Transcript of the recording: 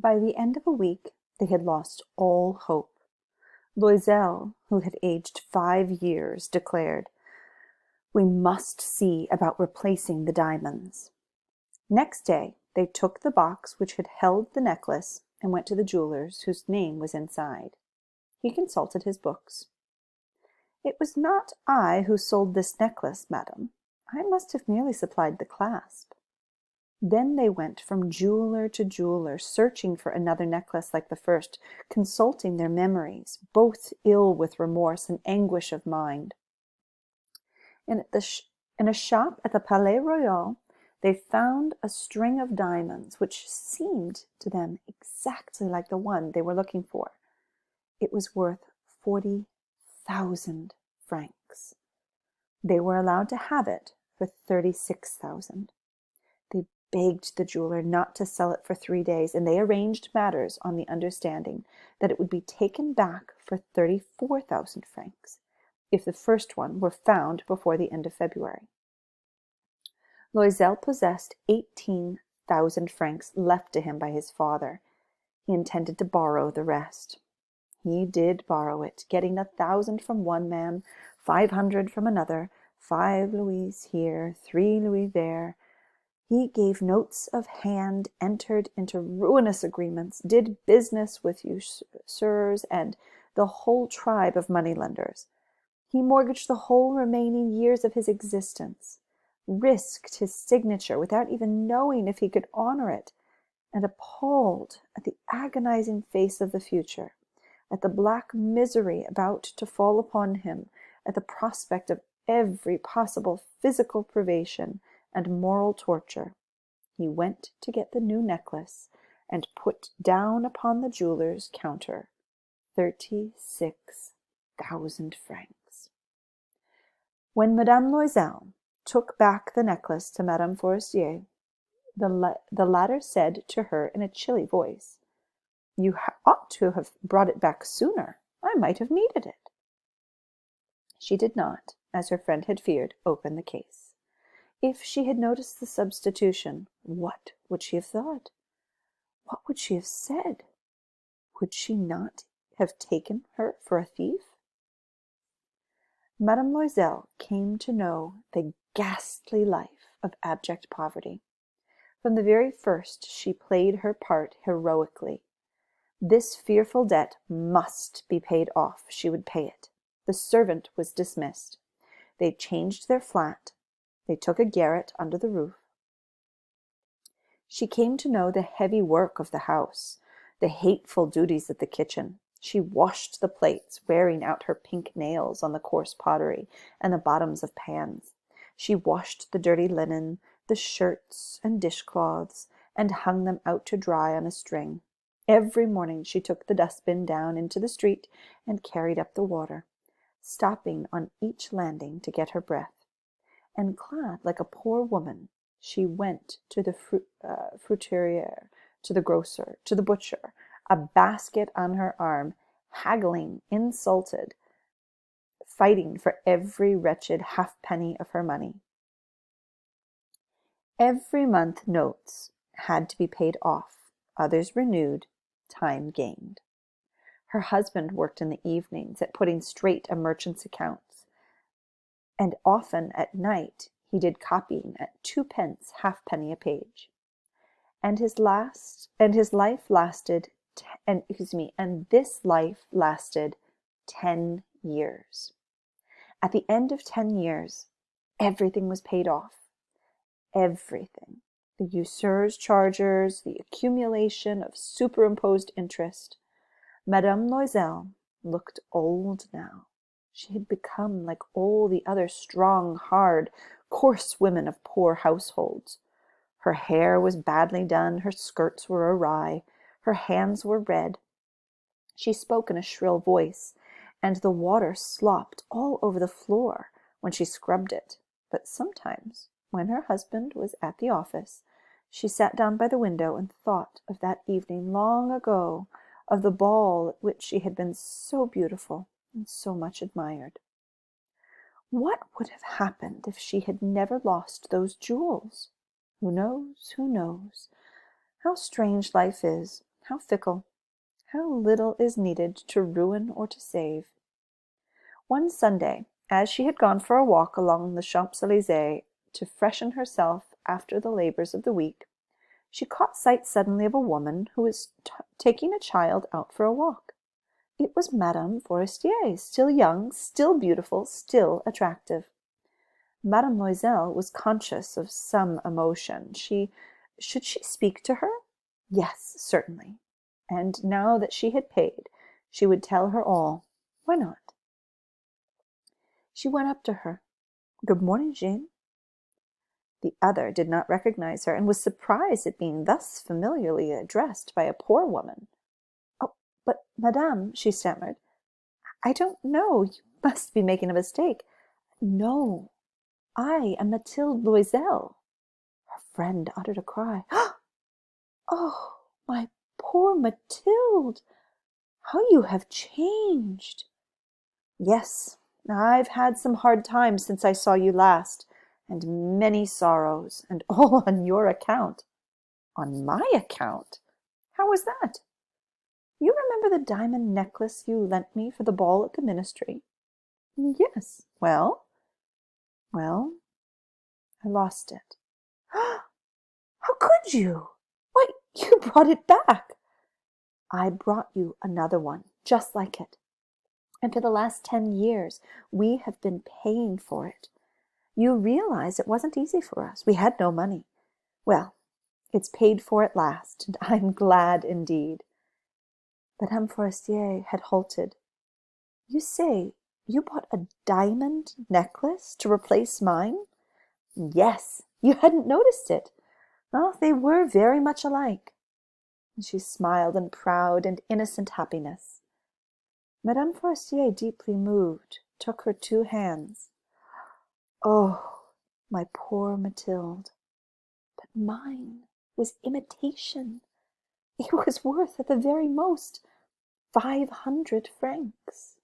By the end of a week, they had lost all hope. Loisel, who had aged 5 years, declared, "We must see about replacing the diamonds." Next day, they took the box which had held the necklace and went to the jeweler's, whose name was inside. He consulted his books. "It was not I who sold this necklace, madam. I must have merely supplied the clasp." Then they went from jeweler to jeweler, searching for another necklace like the first, consulting their memories, both ill with remorse and anguish of mind. In a shop at the Palais Royal, they found a string of diamonds which seemed to them exactly like the one they were looking for. It was worth 40,000 francs. They were allowed to have it for 36,000. They begged the jeweler not to sell it for 3 days, and they arranged matters on the understanding that it would be taken back for 34,000 francs if the first one were found before the end of February. Loisel possessed 18,000 francs left to him by his father. He intended to borrow the rest. He did borrow it, getting 1,000 from one man, 500 from another, 5 louis here, 3 louis there. He gave notes of hand, entered into ruinous agreements, did business with usurers and the whole tribe of moneylenders. He mortgaged the whole remaining years of his existence, risked his signature without even knowing if he could honor it, and appalled at the agonizing face of the future, at the black misery about to fall upon him, at the prospect of every possible physical privation and moral torture, he went to get the new necklace and put down upon the jeweler's counter 36,000 francs. When Madame Loisel took back the necklace to Madame Forestier, the latter said to her in a chilly voice, "You ought to have brought it back sooner. I might have needed it." She did not, as her friend had feared, open the case. If she had noticed the substitution, what would she have thought? What would she have said? Would she not have taken her for a thief? Madame Loisel came to know the ghastly life of abject poverty. From the very first she played her part heroically. This fearful debt must be paid off. She would pay it. The servant was dismissed. They changed their flat. They took a garret under the roof. She came to know the heavy work of the house, the hateful duties of the kitchen. She washed the plates, wearing out her pink nails on the coarse pottery and the bottoms of pans. She washed the dirty linen, the shirts and dishcloths, and hung them out to dry on a string. Every morning she took the dustbin down into the street and carried up the water, stopping on each landing to get her breath. And clad like a poor woman, she went to the fruiterer, to the grocer, to the butcher, a basket on her arm, haggling, insulted, fighting for every wretched halfpenny of her money. Every month notes had to be paid off, others renewed, time gained. Her husband worked in the evenings at putting straight a merchant's accounts, and often at night he did copying at 2 pence halfpenny a page. And this life lasted 10 years. At the end of 10 years, everything was paid off. Everything. The usurer's charges, the accumulation of superimposed interest. Madame Loisel looked old now. She had become like all the other strong, hard, coarse women of poor households. Her hair was badly done, her skirts were awry, her hands were red. She spoke in a shrill voice, and the water slopped all over the floor when she scrubbed it. But sometimes, when her husband was at the office, she sat down by the window and thought of that evening long ago, of the ball at which she had been so beautiful and so much admired. What would have happened if she had never lost those jewels? Who knows? Who knows? How strange life is! How fickle! How little is needed to ruin or to save! One Sunday, as she had gone for a walk along the Champs-Élysées to freshen herself after the labors of the week, she caught sight suddenly of a woman who was taking a child out for a walk. It was Madame Forestier, still young, still beautiful, still attractive. Mademoiselle was conscious of some emotion. Should she speak to her? Yes, certainly. And now that she had paid, she would tell her all. Why not? She went up to her. Good morning, Jean. The other did not recognize her, and was surprised at being thus familiarly addressed by a poor woman. Oh, but madame, she stammered, I don't know. You must be making a mistake. No, I am Mathilde Loisel. Her friend uttered a cry. Oh, my poor Mathilde! How you have changed! Yes, I've had some hard times since I saw you last, and many sorrows, and all on your account. On my account? How was that? You remember the diamond necklace you lent me for the ball at the ministry? Yes. Well? Well, I lost it. How could you? Why, you brought it back. I brought you another one, just like it. And for the last 10 years, we have been paying for it. You realize it wasn't easy for us. We had no money. Well, it's paid for at last, and I'm glad indeed. Madame Forestier had halted. You say you bought a diamond necklace to replace mine? Yes, you hadn't noticed it. Well, they were very much alike. And she smiled in proud and innocent happiness. Madame Forestier, deeply moved, took her 2 hands. Oh, my poor Mathilde! But mine was imitation. It was worth, at the very most, 500 francs.